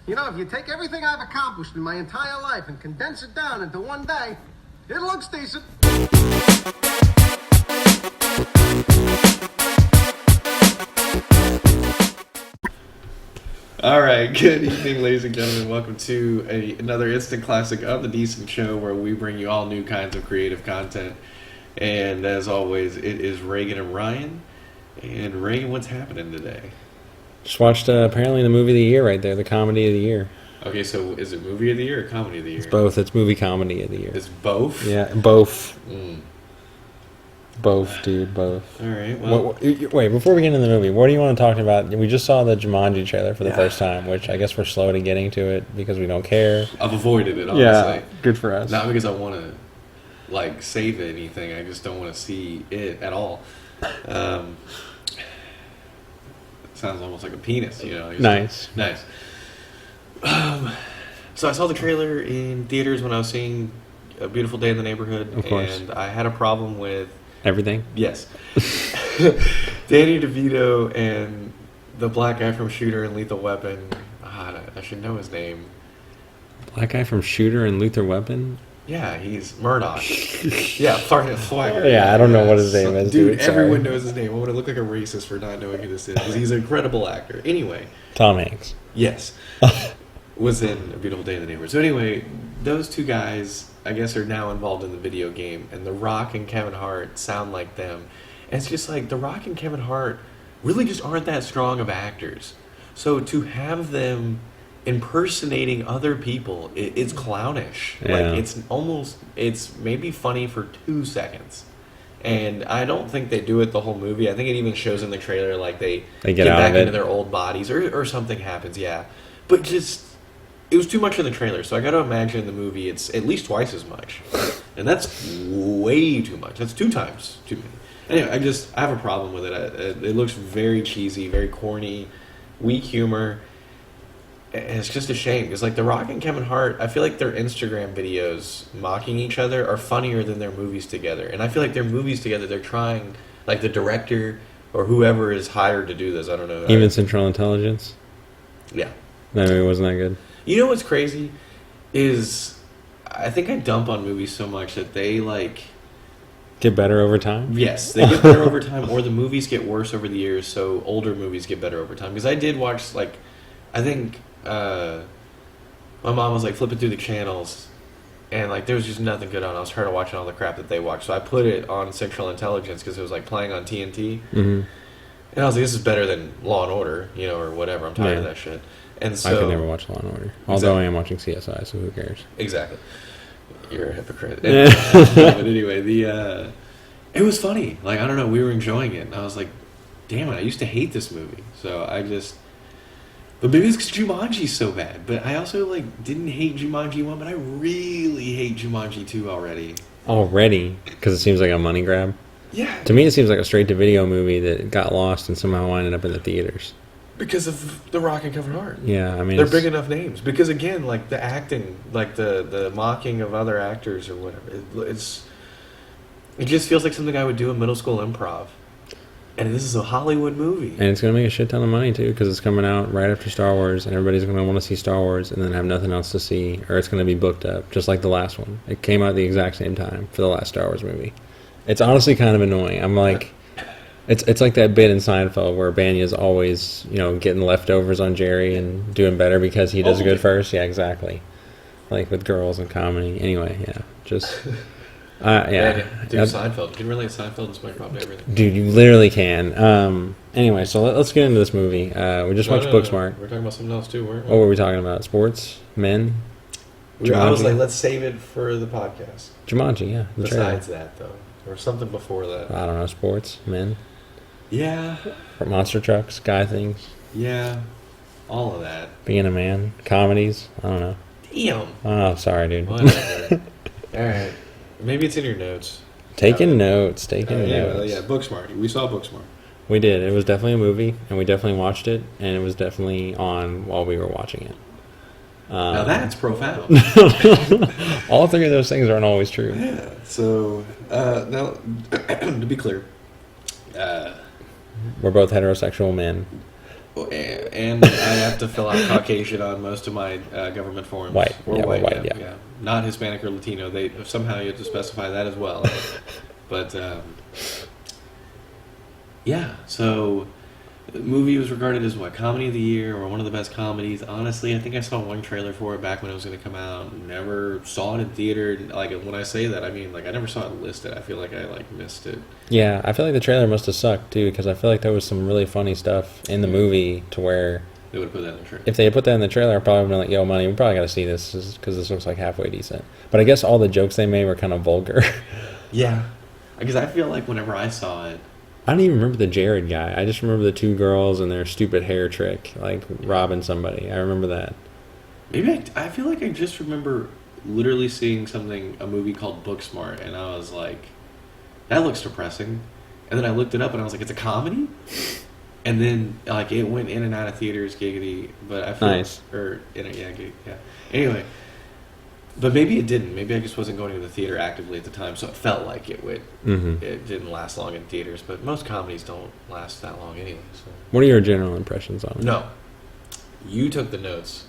You know, if you take everything I've accomplished in my entire life and condense it down into one day, it looks decent. All right, good evening, ladies and gentlemen. Welcome to another instant classic of The Decent Show, where we bring you all new kinds of creative content. And as always, it is Reagan and Ryan. And Reagan, what's happening today? Just watched apparently the movie of the year right there, the comedy of the year. Okay, so is it movie of the year or comedy of the year? It's both. It's movie comedy of the year. It's both? Yeah, both. Both, dude, both. All right, well. Wait, before we get into the movie, what do you want to talk about? We just saw the Jumanji trailer for the first time, which I guess we're slow to getting to it because we don't care. I've avoided it, honestly. Yeah, good for us. Not because I want to, save anything. I just don't want to see it at all. Sounds almost like a penis, you know. Nice. So I saw the trailer in theaters when I was seeing A Beautiful Day in the Neighborhood, of course. And I had a problem with everything. Yes, Danny DeVito and the black guy from Shooter and Lethal Weapon. I should know his name. Black guy from Shooter and Lethal Weapon. Yeah, he's Murdoch. Yeah, Flagger. Yeah, I don't know what his name is. Dude, everyone knows his name. I'm going to look like a racist for not knowing who this is, because he's an incredible actor. Anyway. Tom Hanks. Yes. Was in A Beautiful Day in the Neighborhood. So anyway, those two guys, I guess, are now involved in the video game, and The Rock and Kevin Hart sound like them. And it's just like, The Rock and Kevin Hart really just aren't that strong of actors. So to have them impersonating other people, it's clownish. Yeah. Like, it's maybe funny for 2 seconds. And I don't think they do it the whole movie. I think it even shows in the trailer, like, they get back into their old bodies, or something happens, yeah. But just, it was too much in the trailer, so I gotta imagine in the movie it's at least twice as much. And that's way too much. That's 2 times too many. Anyway, I have a problem with it. It looks very cheesy, very corny, weak humor. And it's just a shame, because like The Rock and Kevin Hart, I feel like their Instagram videos mocking each other are funnier than their movies together. And I feel like their movies together, they're trying, like the director or whoever is hired to do this, I don't know. Even Central Intelligence? Yeah. That movie wasn't that good. You know what's crazy is I think I dump on movies so much that they get better over time? Yes, they get better over time, or the movies get worse over the years, so older movies get better over time. Because I did watch, I think my mom was flipping through the channels, and there was just nothing good on. I was tired of watching all the crap that they watched, so I put it on Central Intelligence because it was playing on TNT. Mm-hmm. And I was like, this is better than Law and Order, or whatever. I'm tired of that shit. And so I could never watch Law and Order. Although I am watching CSI, so who cares? Exactly. You're a hypocrite. But anyway, it was funny. I don't know, we were enjoying it, and I was like, damn it, I used to hate this movie. So but maybe it's because Jumanji's so bad. But I also didn't hate Jumanji 1, but I really hate Jumanji 2 already. Already? Because it seems like a money grab? Yeah. To me, it seems like a straight-to-video movie that got lost and somehow ended up in the theaters. Because of The Rock and Kevin Hart. Yeah, I mean... They're big enough names. Because, again, the acting, the mocking of other actors or whatever, it just feels like something I would do in middle school improv. And this is a Hollywood movie. And it's going to make a shit ton of money, too, because it's coming out right after Star Wars, and everybody's going to want to see Star Wars and then have nothing else to see, or it's going to be booked up, just like the last one. It came out at the exact same time for the last Star Wars movie. It's honestly kind of annoying. I'm like... It's like that bit in Seinfeld where Banya's always, getting leftovers on Jerry and doing better because he does good first. Yeah, exactly. With girls and comedy. Anyway, yeah. Just... yeah. Dude, Seinfeld. You can relate Seinfeld and SpongeBob to everything. Dude, you literally can. Anyway, so let's get into this movie. We just watched Booksmart. We're talking about something else too, weren't we? What were we talking about? Sports? Men? I was like, let's save it for the podcast. Jumanji, yeah. Besides that, though. Or something before that. I don't know. Sports? Men? Yeah. Monster trucks? Guy things? Yeah. All of that. Being a man? Comedies? I don't know. Damn. Oh, sorry, dude. Whatever. Alright. Maybe it's in your notes. Taking notes. Yeah, Booksmart. We saw Booksmart. We did. It was definitely a movie, and we definitely watched it, and it was definitely on while we were watching it. Now that's profound. All 3 of those things aren't always true. Yeah. So, now, to be clear, we're both heterosexual men. And I have to fill out Caucasian on most of my government forms. White. Or Yeah, white, white, yeah. Not Hispanic or Latino. They somehow you have to specify that as well. But, yeah, so the movie was regarded as, comedy of the year or one of the best comedies. Honestly, I think I saw one trailer for it back when it was going to come out. Never saw it in theater. Like, when I say that, I mean, like, I never saw it listed. I feel like I, missed it. Yeah, I feel like the trailer must have sucked, too, because I feel like there was some really funny stuff in the movie to where... They would have put that in the trailer. If they had put that in the trailer, I'd probably been like, yo, money, we probably got to see this because this looks like halfway decent. But I guess all the jokes they made were kind of vulgar. Yeah. Because I feel like whenever I saw it... I don't even remember the Jared guy. I just remember the two girls and their stupid hair trick, like robbing somebody. I remember that. Maybe I feel like I just remember literally seeing a movie called Booksmart, and I was like, that looks depressing. And then I looked it up, and I was like, it's a comedy? And then, it went in and out of theaters, giggity. But I feel nice. Yeah. Anyway, but maybe it didn't. Maybe I just wasn't going to the theater actively at the time, so it felt like it would. Mm-hmm. It didn't last long in theaters, but most comedies don't last that long anyway. So. What are your general impressions on it? No. You took the notes.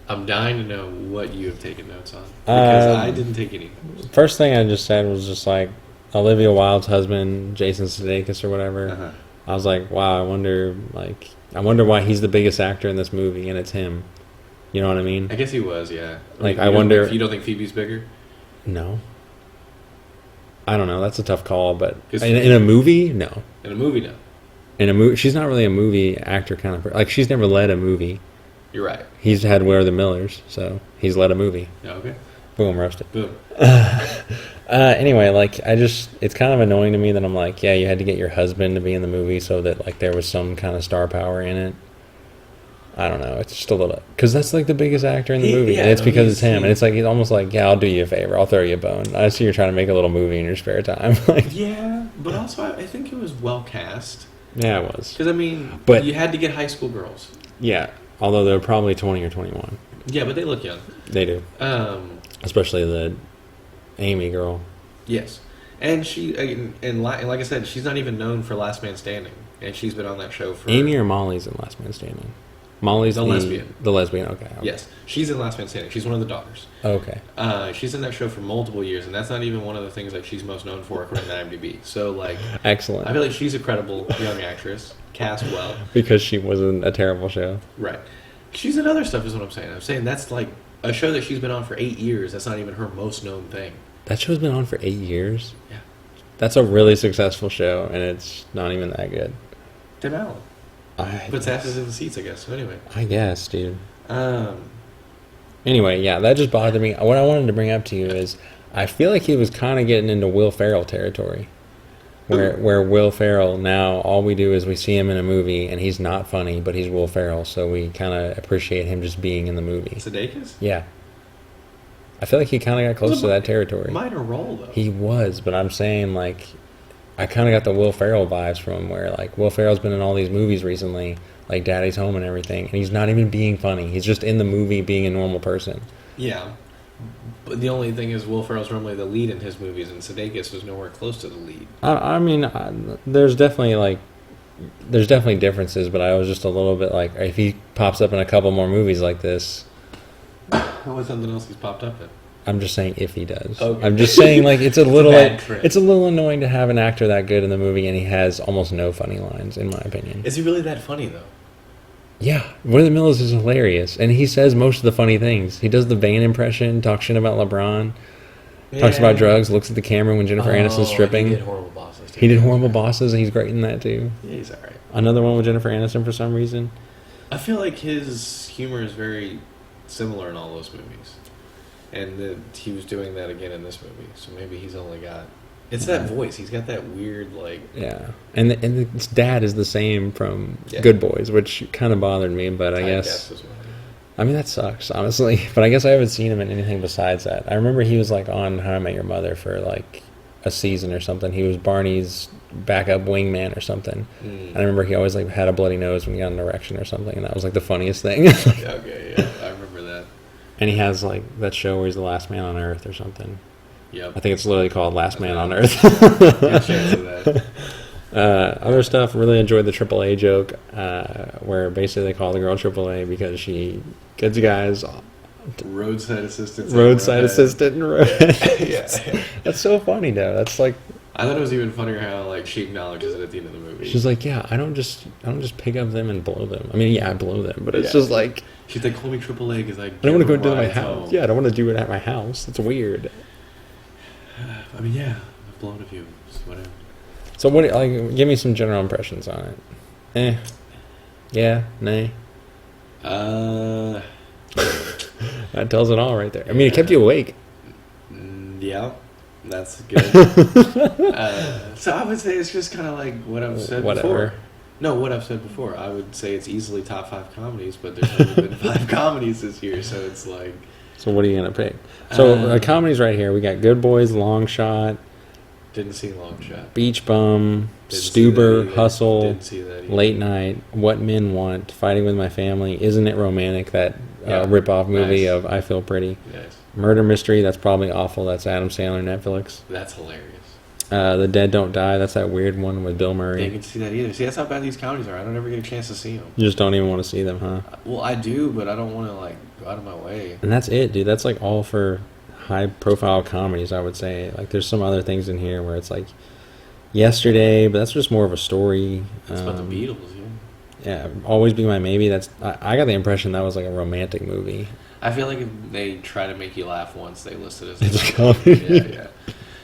I'm dying to know what you have taken notes on. Because I didn't take any notes. First thing I just said was just like Olivia Wilde's husband, Jason Sudeikis or whatever. Uh-huh. I was like, wow, I wonder why he's the biggest actor in this movie and it's him. You know what I mean? I guess he was, yeah. I wonder... You don't think Phoebe's bigger? No. I don't know. That's a tough call, but in a movie, no. In a movie, no. In a movie, she's not really a movie actor kind of person. Like, she's never led a movie. You're right. He's had Where Are the Millers, so he's led a movie. Okay. Boom, roasted. Boom. Anyway, it's kind of annoying to me that I'm like, yeah, you had to get your husband to be in the movie so that, there was some kind of star power in it. I don't know. It's just a little... Because that's, the biggest actor in the movie. And it's because it's him. And it's he's almost like, yeah, I'll do you a favor. I'll throw you a bone. I see you're trying to make a little movie in your spare time. Yeah, but also I think it was well cast. Yeah, it was. Because, you had to get high school girls. Yeah, although they're probably 20 or 21. Yeah, but they look young. They do. Especially the Amy girl. Yes. And she... And like I said, she's not even known for Last Man Standing. And she's been on that show for... Amy or Molly's in Last Man Standing? Molly's the lesbian. The lesbian, okay. Yes. She's in Last Man Standing. She's one of the daughters. Okay. She's in that show for multiple years, and that's not even one of the things she's most known for according to IMDb. So, Excellent. I feel like she's a credible young actress, cast well. Because she wasn't a terrible show. Right. She's in other stuff is what I'm saying. I'm saying that's a show that she's been on for 8 years. That's not even her most known thing. That show's been on for 8 years? Yeah. That's a really successful show, and it's not even that good. Tim Allen. Puts asses in the seats, I guess. So anyway. I guess, dude. Anyway, yeah, that just bothered me. What I wanted to bring up to you is I feel like he was kind of getting into Will Ferrell territory. Where Will Ferrell, now all we do is we see him in a movie, and he's not funny, but he's Will Ferrell, so we kind of appreciate him just being in the movie. Sudeikis? Yeah. I feel like he kind of got close to that territory. Minor role, though. He was, but I'm saying, I kind of got the Will Ferrell vibes from him, where, Will Ferrell's been in all these movies recently, like Daddy's Home and everything, and he's not even being funny. He's just in the movie being a normal person. Yeah. But the only thing is Will Ferrell's normally the lead in his movies, and Sudeikis was nowhere close to the lead. There's definitely, differences, but I was just a little bit if he pops up in a couple more movies like this... What's something else he's popped up in? I'm just saying if he does. Okay. I'm just saying it's a little it's a little annoying to have an actor that good in the movie and he has almost no funny lines, in my opinion. Is he really that funny though? Yeah, Where Are the Millers is hilarious, and he says most of the funny things. He does the Bane impression, talks shit about LeBron, talks about drugs, looks at the camera when Jennifer Aniston's stripping. He did Horrible Bosses. Too. He did Horrible Bosses, and he's great in that too. Yeah, he's alright. Another one with Jennifer Aniston for some reason. I feel like his humor is very similar in all those movies. And he was doing that again in this movie. So maybe he's only got... It's that voice. He's got that weird, Yeah. And his dad is the same from Good Boys, which kind of bothered me, but I guess as well. I mean, that sucks, honestly. But I guess I haven't seen him in anything besides that. I remember he was, on How I Met Your Mother for, a season or something. He was Barney's backup wingman or something. And I remember he always, had a bloody nose when he got an erection or something, and that was, the funniest thing. Okay, yeah. I remember that. And he has, that show where he's the last man on Earth or something. Yep. I think it's literally called Last Man on Earth. Good chance of that. Other stuff, really enjoyed the AAA joke, where basically they call the girl AAA because she gets guys roadside assistant and roadhead. Yeah. That's so funny though. That's like, I thought it was even funnier how like she acknowledges it at the end of the movie. She's like, yeah, I don't just pick up them and blow them. I mean, yeah, I blow them, but it's just like, she's like, call me AAA because I don't want to go do it at my house. Home. Yeah, I don't want to do it at my house. It's weird. I mean, yeah, I've blown a few, whatever. So what? Like, give me some general impressions on it. Yeah, nay. That tells it all right there. I mean, it kept you awake. Yeah, that's good. So I would say it's just kind of like what I've said before. No, what I've said before. I would say it's easily top 5 comedies, but there's only been 5 comedies this year, so it's like. So what are you gonna pick? So comedies right here. We got Good Boys, Long Shot. Didn't see Long Shot. Beach Bum, Stuber, Hustle, Late Night, What Men Want, Fighting with My Family, Isn't It Romantic? That rip-off movie of I Feel Pretty. Nice. Murder Mystery, that's probably awful. That's Adam Sandler, Netflix. That's hilarious. The Dead Don't Die, that's that weird one with Bill Murray. I didn't see that either. See, that's how bad these comedies are. I don't ever get a chance to see them. You just don't even want to see them, huh? Well, I do, but I don't want to like go out of my way. And that's it, dude. That's like all for high-profile comedies, I would say. Like, there's some other things in here where it's like Yesterday, but that's just more of a story. It's about the Beatles, yeah. Always Be My Maybe. That's I got the impression that was like a romantic movie. I feel like if they try to make you laugh once, they list it as a comedy. Yeah.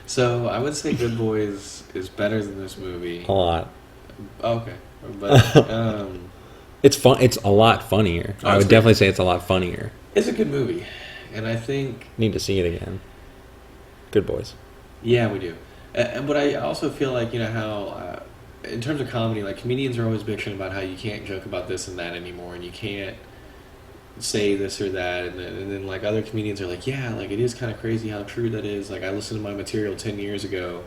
So I would say Good Boys is better than this movie. A lot. Okay, but it's fun. It's a lot funnier. I would definitely say it's a lot funnier. It's a good movie, and I think need to see it again. Good Boys. Yeah, we do. But I also feel like, you know, how in terms of comedy, like, comedians are always bitching about how you can't joke about this and that anymore, and you can't say this or that, and then like other comedians are like, yeah, like, it is kind of crazy how true that is. Like, I listened to my material 10 years ago,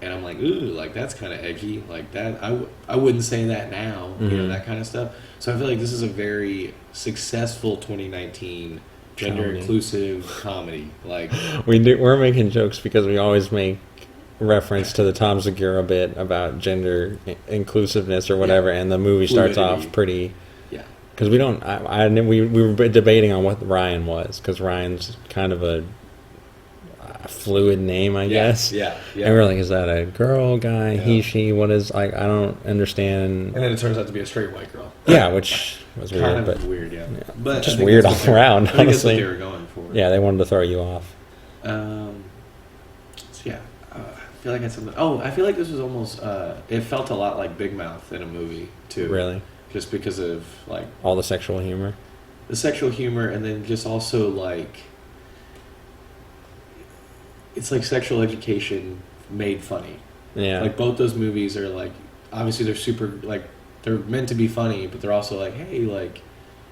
and I'm like, ooh, like, that's kind of edgy. Like, that I wouldn't say that now, you know, that kind of stuff. So I feel like this is a very successful 2019 gender inclusive comedy. Like, we're making jokes because we always make reference to the Tom Segura bit about gender inclusiveness or whatever, and the movie starts off pretty. Yeah. Because we don't. We were debating on what Ryan was, because Ryan's kind of a fluid name, I guess. Yeah. And we were like, is that a girl, guy, he, she? What is, like, I don't understand. And then it turns out to be a straight white girl. Yeah, which was weird. Kind of weird, yeah. But just weird all around, honestly. I think that's what they were going for. Yeah, they wanted to throw you off. So yeah. I feel like it's something. Oh, I feel like this was almost. It felt a lot like Big Mouth in a movie too. Really? Just because of like all the sexual humor. The sexual humor, and then just also like it's like sexual education made funny. Yeah. Like both those movies are like obviously they're super like they're meant to be funny, but they're also like, hey, like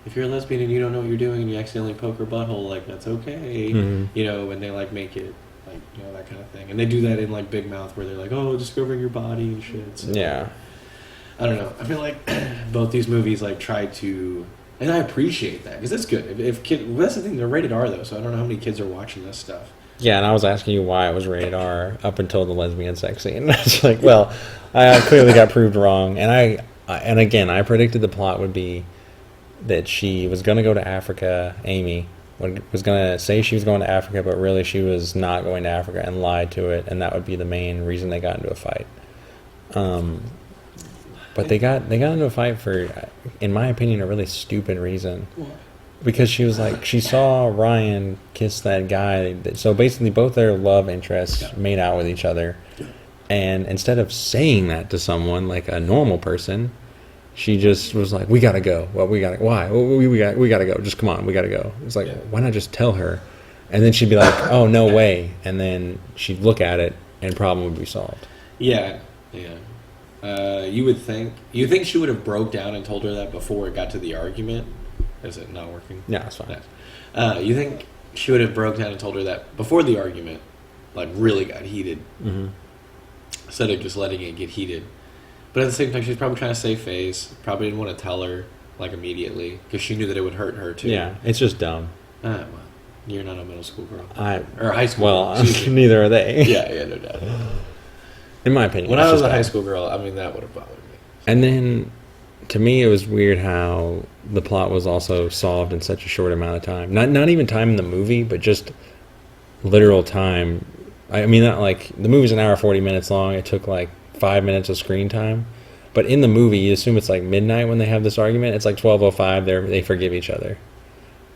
if you're a lesbian and you don't know what you're doing and you accidentally poke her butthole, like that's okay. Mm-hmm. You know, and they like make it. Like, you know, that kind of thing. And they do that in, like, Big Mouth, where they're like, oh, discovering your body and shit. So, yeah. I don't know. I feel like both these movies, like, try to... And I appreciate that, because it's good. Well, that's the thing, they're rated R, though, so I don't know how many kids are watching this stuff. Yeah, and I was asking you why it was rated R up until the lesbian sex scene. It's like, well, I clearly got proved wrong. And and again, I predicted the plot would be that she was going to go to Africa, Amy... was going to say she was going to Africa, but really she was not going to Africa, and lied to it, and that would be the main reason they got into a fight. But they got into a fight for, in my opinion, a really stupid reason. Because she was like, she saw Ryan kiss that guy. So basically both their love interests made out with each other. And instead of saying that to someone, like a normal person... She just was like, we gotta go. Well, we gotta. Why? We gotta go. Just come on, we gotta go. It's like, why not just tell her? And then she'd be like, oh, no way. And then she'd look at it, and problem would be solved. Yeah. You would think she would have broke down and told her that before it got to the argument. Is it not working? Yeah, it's fine. You think she would have broke down and told her that before the argument, like really got heated, instead of just letting it get heated. But at the same time, she's probably trying to save face. Probably didn't want to tell her, like, immediately. Because she knew that it would hurt her, too. Yeah, it's just dumb. Well, you're not a middle school girl. Or high school girl. Well, neither are they. Yeah, no doubt. In my opinion. When I was a high school girl, I mean, that would have bothered me. And then, to me, it was weird how the plot was also solved in such a short amount of time. Not even time in the movie, but just literal time. I mean, not like, the movie's an hour 40 minutes long. It took like 5 minutes of screen time. But in the movie, you assume it's like midnight when they have this argument. It's like 12:05. They forgive each other.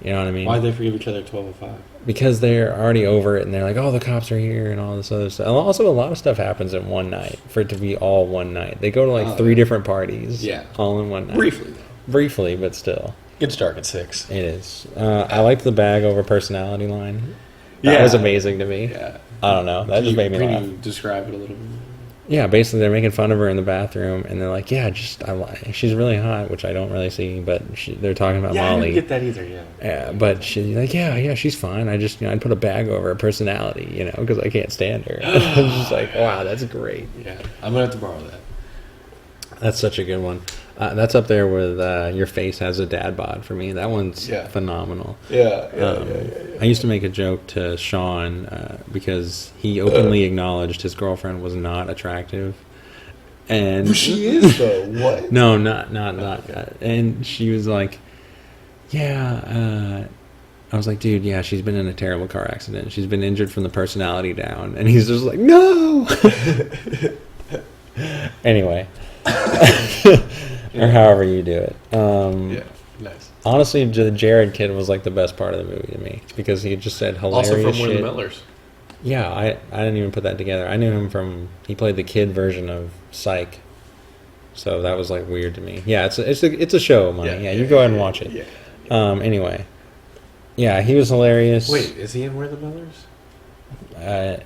You know what I mean? Why'd they forgive each other at 12:05? Because they're already over it, and they're like, "Oh, the cops are here," and all this other stuff. And also, a lot of stuff happens in one night for it to be all one night. They go to like 3 different parties, all in one night. Briefly, but still. It's dark at 6. It is. I liked the bag over personality line. That was amazing to me. Yeah. I don't know. That just made me laugh. Can you describe it a little bit? Yeah, basically they're making fun of her in the bathroom, and they're like, "Yeah, she's really hot," which I don't really see, but they're talking about Molly. I didn't get that either. Yeah, but she's like, "Yeah, she's fine. I just, I'd put a bag over her personality, because I can't stand her." I'm just like, "Wow, that's great." Yeah, I'm gonna have to borrow that. That's such a good one. That's up there with Your Face Has a Dad Bod for me. That one's phenomenal. Yeah. I used to make a joke to Sean because he openly acknowledged his girlfriend was not attractive. And well, she is, though. What? No, not. And she was like, I was like, dude, yeah, she's been in a terrible car accident. She's been injured from the personality down. And he's just like, no! Anyway. Or however you do it. Nice. Honestly, the Jared kid was like the best part of the movie to me because he just said hilarious shit. Also from We're the Millers. Yeah, I didn't even put that together. I knew him from, he played the kid version of Psych. So that was like weird to me. Yeah, it's a show, Money. Yeah, you go ahead and watch it. Yeah. Anyway. Yeah, he was hilarious. Wait, is he in We're the Millers?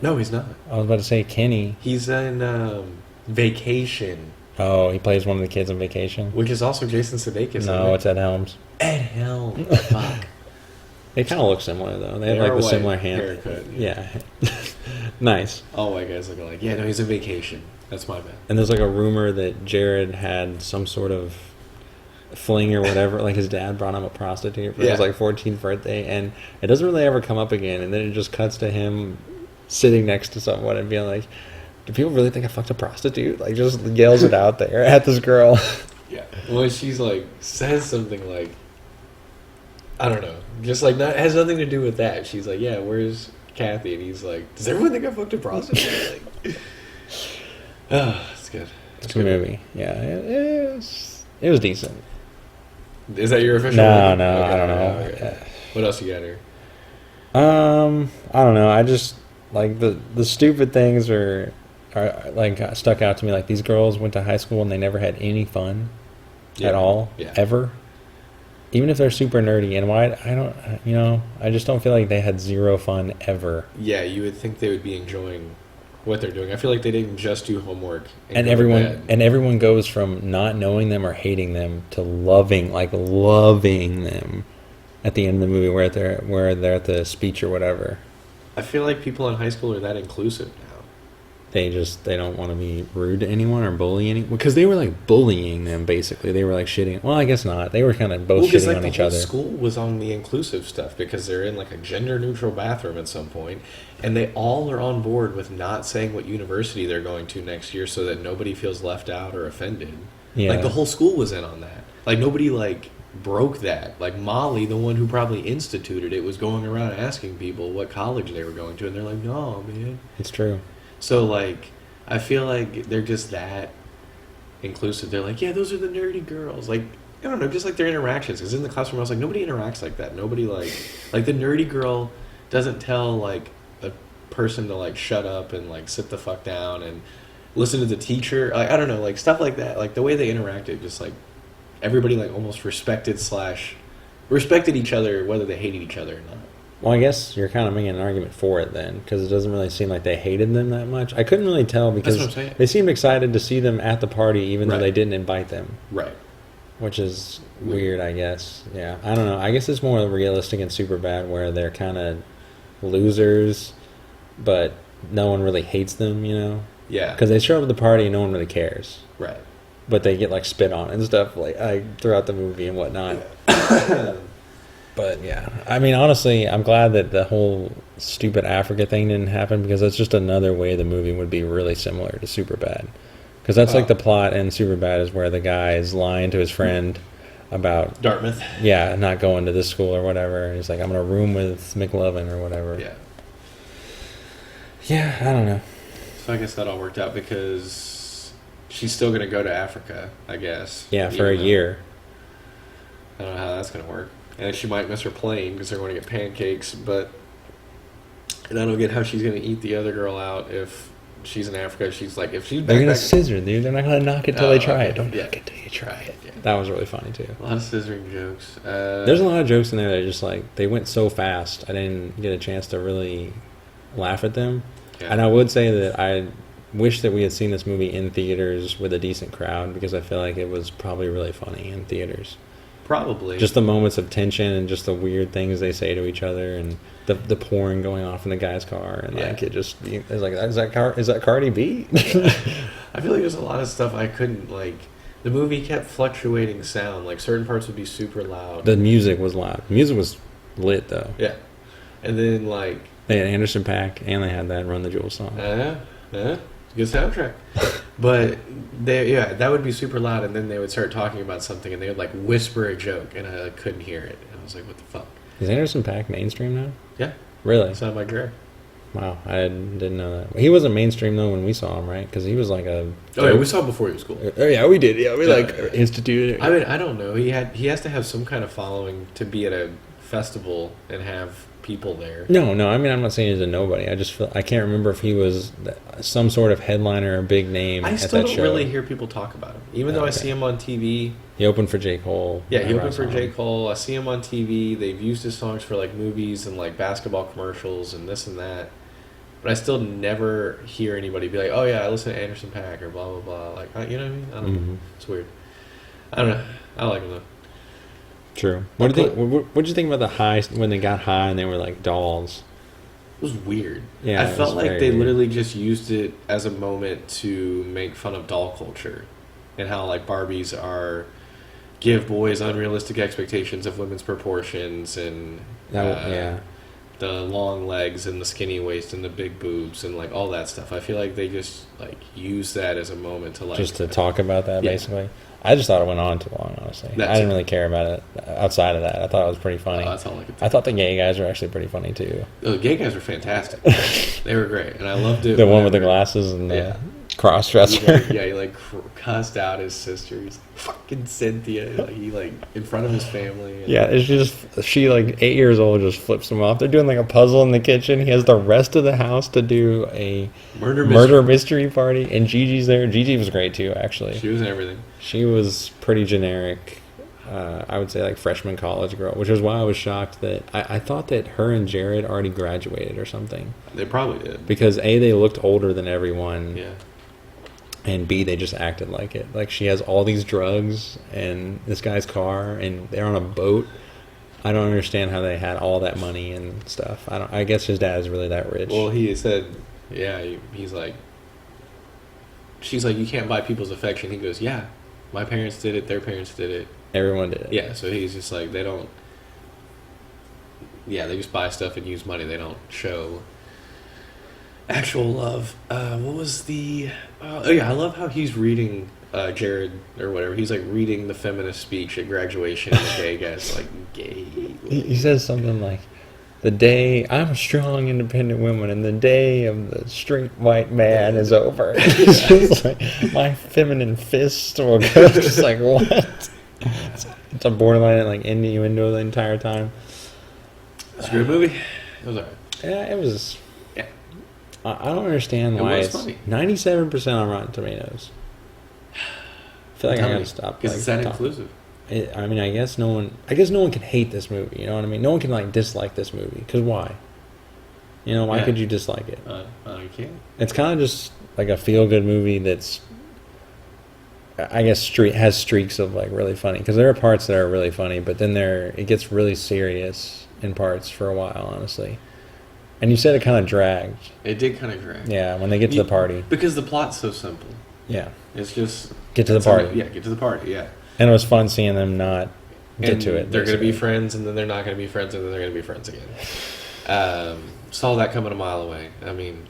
No, he's not. I was about to say Kenny. He's in Vacation. Oh, he plays one of the kids on Vacation? Which is also Jason Sudeikis. No, it's Ed Helms. Ed Helms. Fuck. They kind of look similar, though. They have like the similar haircut. Yeah. Nice. All white guys looking like, no, he's in Vacation. That's my bad. And there's like a rumor that Jared had some sort of fling or whatever. Like his dad brought him a prostitute for his like 14th birthday. And it doesn't really ever come up again. And then it just cuts to him sitting next to someone and being like, do people really think I fucked a prostitute? Like, just yells it out there at this girl. Yeah. Well, she's like, says something like, I don't know. Just like, has nothing to do with that. She's like, yeah, where's Kathy? And he's like, does everyone think I fucked a prostitute? Like, it's good. It's a good movie. Yeah. It was decent. Is that your official No, movie? Okay, I don't know. Okay. What else you got here? I don't know. I just, like, the stupid things are like stuck out to me. Like, these girls went to high school and they never had any fun at all, ever. Even if they're super nerdy. And why, I just don't feel like they had zero fun ever. Yeah, you would think they would be enjoying what they're doing. I feel like they didn't just do homework. And everyone goes from not knowing them or hating them to loving them at the end of the movie where they're at the speech or whatever. I feel like people in high school are that inclusive now. They don't want to be rude to anyone or bully anyone. Because they were like bullying them, basically. They were like shitting. Well, I guess not. They were kind of both shitting on each other. School was on the inclusive stuff because they're in like a gender neutral bathroom at some point, and they all are on board with not saying what university they're going to next year so that nobody feels left out or offended. Yeah. Like the whole school was in on that. Like nobody like broke that. Like Molly, the one who probably instituted it, was going around asking people what college they were going to, and they're like, no, man. It's true. So, like, I feel like they're just that inclusive. They're like, yeah, those are the nerdy girls. Like, I don't know, just like their interactions. Because in the classroom, I was like, nobody interacts like that. Nobody, like the nerdy girl doesn't tell, like, a person to, like, shut up and, like, sit the fuck down and listen to the teacher. Like, I don't know, like, stuff like that. Like, the way they interacted, just, like, everybody, like, almost respected each other, whether they hated each other or not. Well, I guess you're kind of making an argument for it then, because it doesn't really seem like they hated them that much. I couldn't really tell because they seemed excited to see them at the party, even though they didn't invite them. Right. Which is weird, I guess. Yeah, I don't know. I guess it's more realistic and Superbad, where they're kind of losers, but no one really hates them, Yeah. Because they show up at the party and no one really cares. Right. But they get like spit on and stuff like throughout the movie and whatnot. But yeah, I mean, honestly, I'm glad that the whole stupid Africa thing didn't happen because that's just another way the movie would be really similar to Superbad. Because that's like the plot in Superbad is where the guy is lying to his friend about Dartmouth. Yeah, not going to this school or whatever. And he's like, I'm going to room with McLovin or whatever. Yeah. Yeah, I don't know. So I guess that all worked out because she's still going to go to Africa, I guess. Yeah, for a year. I don't know how that's going to work. And she might miss her plane because they're going to get pancakes, and I don't get how she's going to eat the other girl out if she's in Africa. She's like, if she's they're going to scissor, dude. They're not going to knock it till they try it. Don't knock it till you try it. Yeah. That was really funny, too. A lot of scissoring jokes. There's a lot of jokes in there that are just like, they went so fast, I didn't get a chance to really laugh at them. Yeah. And I would say that I wish that we had seen this movie in theaters with a decent crowd because I feel like it was probably really funny in theaters. Probably. Just the moments of tension and just the weird things they say to each other and the pouring going off in the guy's car and like it just it's like is that Cardi B? I feel like there's a lot of stuff I couldn't like. The movie kept fluctuating sound. Like certain parts would be super loud. The music was loud. The music was lit though. Yeah. And then like they had Anderson .Paak and they had that Run the Jewels song. Good soundtrack. But that would be super loud, and then they would start talking about something, and they would like whisper a joke, and I couldn't hear it. And I was like, "What the fuck?" Is Anderson .Paak mainstream now? Yeah, really. It's not my Dre. Wow, I didn't know that. He wasn't mainstream though when we saw him, right? Because he was like a. Oh yeah, we saw him before he was cool. Oh yeah, we did. Yeah, we instituted. I mean, I don't know. He has to have some kind of following to be at a festival and have people there. No. I mean, I'm not saying he's a nobody. I just feel I can't remember if he was some sort of headliner or big name. I at still that don't show. Really hear people talk about him, even though I see him on TV. He opened for J. Cole. Yeah, he opened for J. Cole. I see him on TV. They've used his songs for like movies and like basketball commercials and this and that. But I still never hear anybody be like, "Oh yeah, I listen to Anderson .Paak or blah blah blah." Like, you know what I mean? I don't know. It's weird. I don't know. I like him though. True. What did you think about the high when they got high and they were like dolls? It was weird. Yeah, I felt like they literally just used it as a moment to make fun of doll culture and how like Barbies give boys unrealistic expectations of women's proportions and the long legs and the skinny waist and the big boobs and like all that stuff. I feel like they just like use that as a moment to like just to talk about that basically. I just thought it went on too long, honestly. I didn't really care about it outside of that. I thought it was pretty funny. That's all I could think. I thought the gay guys were actually pretty funny too. The gay guys were fantastic. They were great, and I loved it. The one with the glasses and the cross-dresser. He like cussed out his sister. He's like, fucking Cynthia. Like, he like in front of his family. Yeah, it's she like 8 years old just flips him off. They're doing like a puzzle in the kitchen. He has the rest of the house to do a murder mystery party, and Gigi's there. Gigi was great too, actually. She was in everything. She was pretty generic. I would say like freshman college girl, which is why I was shocked that I thought that her and Jared already graduated or something. They probably did. Because A, they looked older than everyone. Yeah. And B, they just acted like it. Like she has all these drugs and this guy's car and they're on a boat. I don't understand how they had all that money and stuff. I guess his dad is really that rich. Well, he said, he's like, she's like, you can't buy people's affection. He goes, yeah, my parents did it. Their parents did it. Everyone did it. Yeah, so he's just like, they don't, they just buy stuff and use money. They don't show actual love. What was the... I love how he's reading Jared or whatever. He's like reading the feminist speech at graduation. And the gay guy's like, gay. He says something like, the day I'm a strong, independent woman, and the day of the straight white man is over. It's just like my feminine fist will go. Just like what? It's a borderline like innuendo the entire time. It's a good movie. It was alright. Yeah, it was. Yeah, I don't understand why it's 97% on Rotten Tomatoes. I feel like I gotta stop. Because it's that inclusive. I mean, I guess no one can hate this movie. You know what I mean? No one can like dislike this movie. Because why? You know, why could you dislike it? You can't. It's kind of just like a feel-good movie that's, I guess, has streaks of like really funny. Because there are parts that are really funny, but then it gets really serious in parts for a while, honestly. And you said it kind of dragged. It did kind of drag. Yeah, when they get to the party. Because the plot's so simple. Yeah. It's just... Get to the party. Get to the party, yeah. And it was fun seeing them not get to it. They're going to be friends, and then they're not going to be friends, and then they're going to be friends again. Saw that coming a mile away. I mean,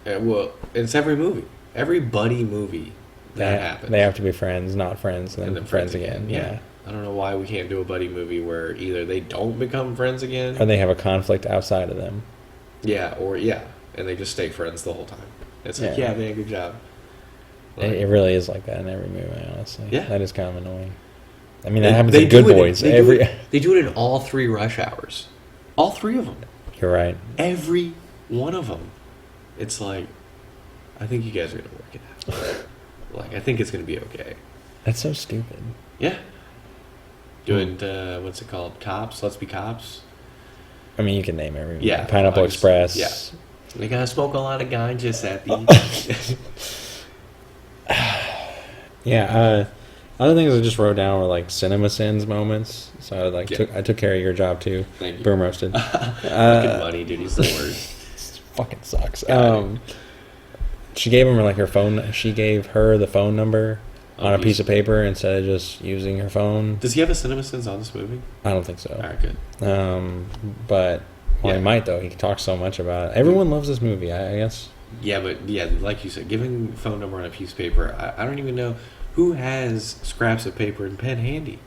well, it's every movie. Every buddy movie that happens. They have to be friends, not friends, and then friends again. Yeah. I don't know why we can't do a buddy movie where either they don't become friends again, or they have a conflict outside of them. Yeah, and they just stay friends the whole time. It's like, man, good job. Like, it really is like that in every movie, honestly. Yeah. That is kind of annoying. I mean, that happens in Good Boys. They do it in all 3 Rush hours. All 3 of them. You're right. Every one of them. It's like, I think you guys are going to work it out. Like, I think it's going to be okay. That's so stupid. Yeah. Doing, what's it called? Cops? Let's Be Cops? I mean, you can name every movie. Yeah. Pineapple Express. Yeah. They got to smoke a lot of ganja, Yeah, other things I just wrote down were like cinema sins moments. So I took care of your job too. Thank you. Boom roasted. Fucking money, dude. He's the worst. Fucking sucks. She gave him her phone. She gave her the phone number on a piece of paper instead of just using her phone. Does he have a CinemaSins on this movie? I don't think so. All right, good. But he might though. He talks so much about it. Everyone loves this movie, I guess. Yeah, but like you said, giving phone number on a piece of paper. I don't even know who has scraps of paper and pen handy.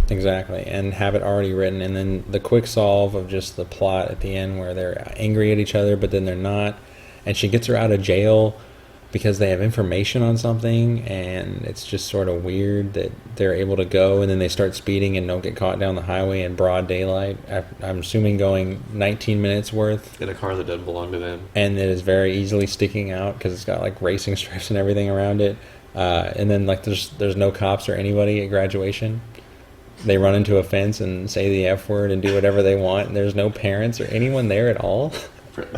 Exactly, and have it already written, and then the quick solve of just the plot at the end where they're angry at each other, but then they're not, and she gets her out of jail because they have information on something, and it's just sort of weird that they're able to go, and then they start speeding and don't get caught down the highway in broad daylight. I'm assuming going 19 minutes worth. In a car that doesn't belong to them. And it is very easily sticking out because it's got like racing strips and everything around it. And then like there's no cops or anybody at graduation. They run into a fence and say the F word and do whatever they want, and there's no parents or anyone there at all.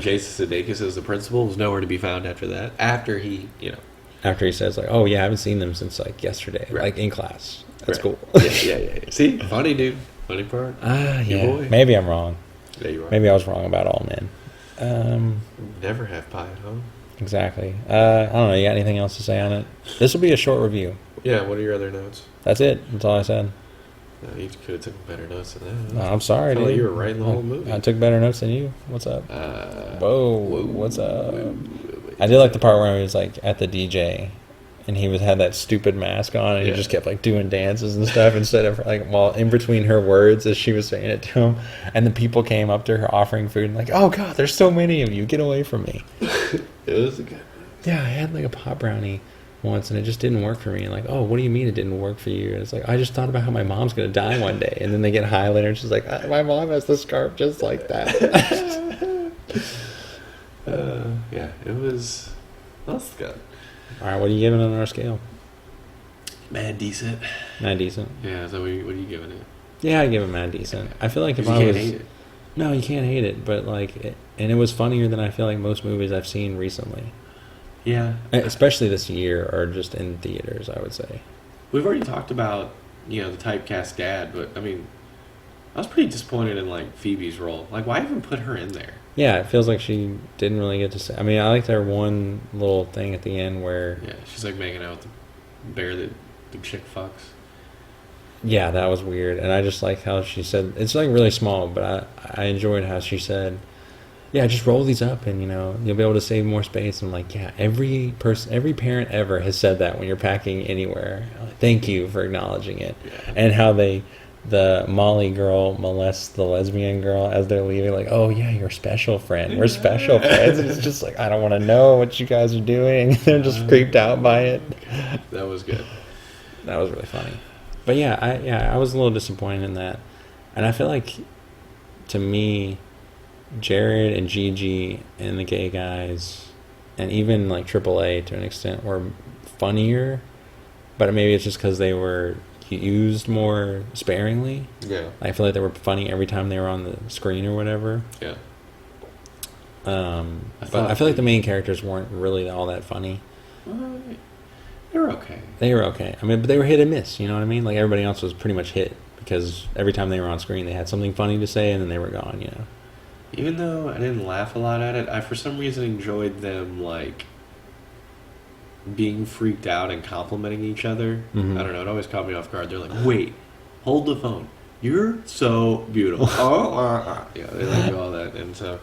Jason Sudeikis as the principal was nowhere to be found after that. After he says like, oh yeah, I haven't seen them since like yesterday, like in class. That's cool. Yeah. See, funny dude, funny part. Yeah. Boy. Maybe I'm wrong. Yeah, you are. Maybe I was wrong about all men. Never have pie at home. Exactly. I don't know. You got anything else to say on it? This will be a short review. Yeah. What are your other notes? That's it. That's all I said. You could have taken better notes than that. I'm sorry, dude. Like you were writing the whole movie. I took better notes than you. What's up? Whoa. What's up? I did like the part where he was like at the DJ, and he had that stupid mask on, and he just kept like doing dances and stuff instead of like while in between her words as she was saying it to him, and the people came up to her offering food and like, oh god, there's so many of you, get away from me. It was a good. Yeah, I had like a pot brownie once and it just didn't work for me, and like, oh, what do you mean it didn't work for you? And it's like, I just thought about how my mom's gonna die one day, and then they get high later and she's like, my mom has the scarf just like that. Yeah, it was. That's good. All right, what are you giving it on our scale? Mad decent. Mad decent. Yeah, so what are you giving it? Yeah, I give it mad decent. I feel like if you I can't was hate it. No, you can't hate it, but like and it was funnier than I feel like most movies I've seen recently. Yeah. Especially this year, or just in theaters, I would say. We've already talked about, the typecast dad, but, I mean, I was pretty disappointed in, like, Phoebe's role. Like, why even put her in there? Yeah, it feels like she didn't really get to say... I mean, I liked her one little thing at the end where... Yeah, she's, like, making out with the bear that the chick fucks. Yeah, that was weird. And I just like how she said... It's, like, really small, but I enjoyed how she said... Yeah, just roll these up and, you'll be able to save more space. And I'm like, yeah, every parent ever has said that when you're packing anywhere. Thank you for acknowledging it. Yeah. And how the Molly girl molests the lesbian girl as they're leaving. Like, oh, yeah, you're a special friend. We're special friends. And it's just like, I don't want to know what you guys are doing. They're just creeped out by it. That was good. That was really funny. But I was a little disappointed in that. And I feel like, to me... Jared and Gigi and the gay guys, and even like AAA to an extent, were funnier, but maybe it's just because they were used more sparingly. Yeah, I feel like they were funny every time they were on the screen or whatever. Yeah. But I feel like the main characters weren't really all that funny. They were okay. They were okay. I mean, but they were hit and miss. You know what I mean? Like everybody else was pretty much hit because every time they were on screen, they had something funny to say, and then they were gone. Even though I didn't laugh a lot at it, I for some reason enjoyed them, like, being freaked out and complimenting each other. Mm-hmm. I don't know, it always caught me off guard. They're like, wait, hold the phone. You're so beautiful. Yeah, they like do all that, and so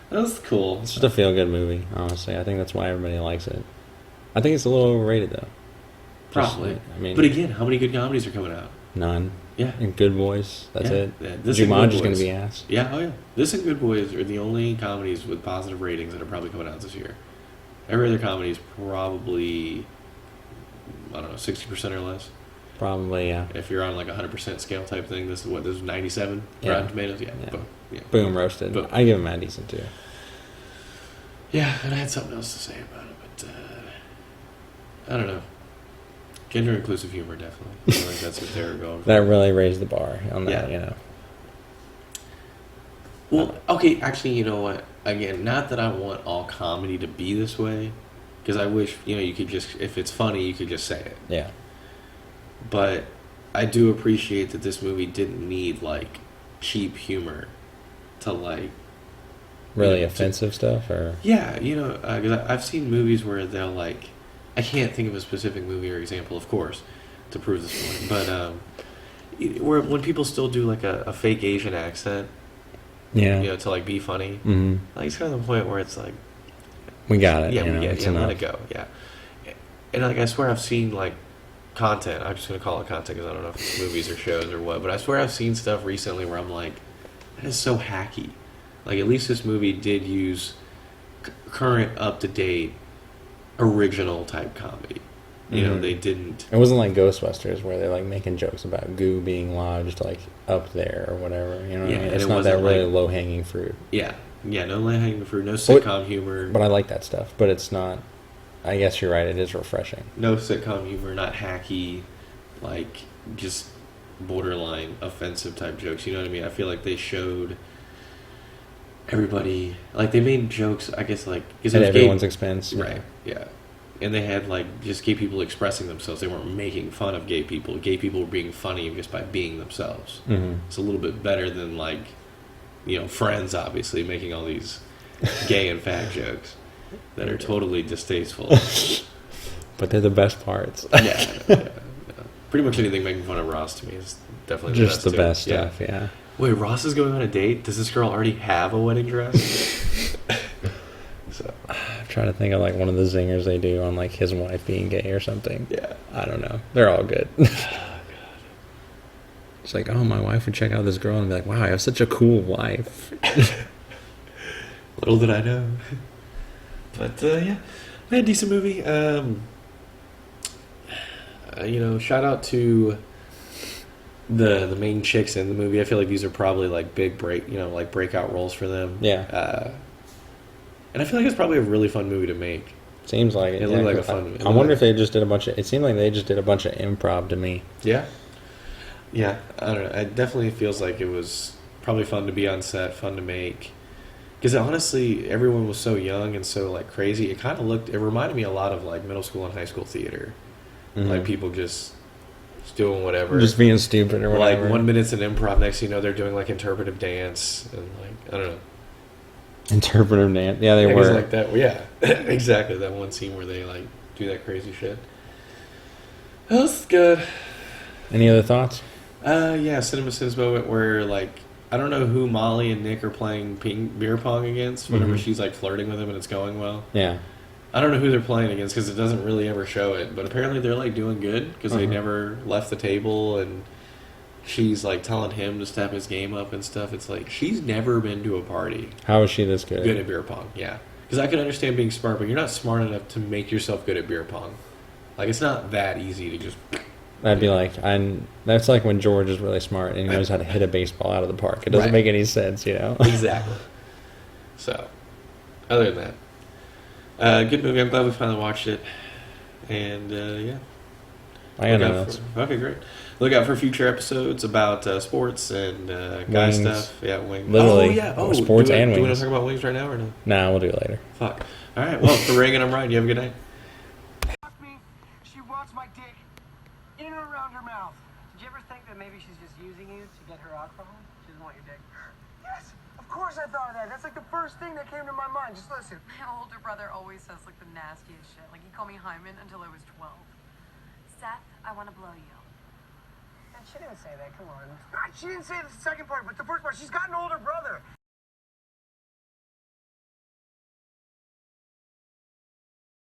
that was cool. It's just a feel-good movie, honestly. I think that's why everybody likes it. I think it's a little overrated, though. Probably. But again, how many good comedies are coming out? None. Yeah. And Good Boys, that's it. Yeah, Jumanji's going to be ass. Yeah, oh yeah. This and Good Boys are the only comedies with positive ratings that are probably coming out this year. Every other comedy is probably, I don't know, 60% or less. Probably, yeah. If you're on like a 100% scale type thing, this is 97 Rotten Tomatoes? Yeah. Boom. Yeah. Boom, roasted. Boom. I give them that decent, too. Yeah, and I had something else to say about it, but I don't know. Gender-inclusive humor, definitely. I feel like that's what they were going for. That really raised the bar on that, you know. Well, okay, actually, you know what? Again, not that I want all comedy to be this way, because I wish, you could just, if it's funny, you could just say it. Yeah. But I do appreciate that this movie didn't need, like, cheap humor to, like... Really offensive stuff, or... Yeah, because I've seen movies where they'll, like... I can't think of a specific movie or example, of course, to prove this point, but where when people still do like a fake Asian accent, to like be funny, like it's kind of the point where it's like, we got it, we get it, let it go, and like I swear I've seen like content. I'm just gonna call it content because I don't know if it's movies or shows or what, but I swear I've seen stuff recently where I'm like, that is so hacky. Like at least this movie did use current, up to date, original type comedy. They didn't. It wasn't like Ghostbusters where they're like making jokes about goo being lodged like up there or whatever. You know what I mean? It's not that really low hanging fruit. Yeah, no low hanging fruit. No sitcom humor. But I like that stuff. But it's not. I guess you're right. It is refreshing. No sitcom humor. Not hacky. Like just borderline offensive type jokes. You know what I mean? I feel like they showed everybody, like they made jokes, I guess, like at everyone's expense, right? Yeah, and they had like just gay people expressing themselves. They weren't making fun of gay people. Gay people were being funny just by being themselves. It's a little bit better than like, Friends, obviously making all these gay and fat jokes that are totally distasteful. But they're the best parts. Yeah. Pretty much anything making fun of Ross to me is definitely just the best stuff. Yeah. Wait, Ross is going on a date? Does this girl already have a wedding dress? So I'm trying to think of like one of the zingers they do on like his wife being gay or something. Yeah. I don't know. They're all good. Oh, God. It's like, oh, my wife would check out this girl and be like, wow, I have such a cool wife. Little did I know. But, yeah. Man, decent movie. Shout out to the main chicks in the movie. I feel like these are probably like big breakout roles for them. Yeah. And I feel like it's probably a really fun movie to make. Seems like it. It looked like a fun movie. I wonder if they just did it seemed like they just did a bunch of improv to me. Yeah. Yeah. I don't know. It definitely feels like it was probably fun to be on set, fun to make. Because honestly, everyone was so young and so like crazy. It reminded me a lot of like middle school and high school theater. Like people just doing whatever, just being stupid or whatever. Like 1 minute's an improv, next thing you know they're doing like interpretive dance and like I don't know. Interpretive dance, yeah, they were like that. Yeah, exactly. That one scene where they like do that crazy shit. That was good. Any other thoughts? Yeah, Cinema Sins moment where like I don't know who Molly and Nick are playing beer pong against. Whenever she's like flirting with him and it's going well. Yeah. I don't know who they're playing against because it doesn't really ever show it. But apparently they're like doing good because they never left the table and she's like telling him to step his game up and stuff. It's like she's never been to a party. How is she this good? Good at beer pong, yeah. Because I can understand being smart, but you're not smart enough to make yourself good at beer pong. Like it's not that easy to just. That'd be like that's like when George is really smart and he knows how to hit a baseball out of the park. It doesn't make any sense, Exactly. So, other than that, good movie. I'm glad we finally watched it, and yeah. I got nothing else. Okay, great. Look out for future episodes about sports and guy stuff. Yeah, wings. Literally. Oh yeah. Oh, sports and wings. Do you want to talk about wings right now or no? Nah, we'll do it later. Fuck. All right. Well, for Reagan, I'm Ryan. You have a good night. She wants my dick in or around her mouth. Did you ever think that maybe she's just using you to get her alcohol? She doesn't want your dick. Yes, of course I thought of that. That's like the first thing that came to my mind. Just listen. My older brother always says like the nastiest shit. Like he called me Hyman until I was 12. Seth, I want to blow you. She didn't say that. Come on. She didn't say the second part, but the first part. She's got an older brother.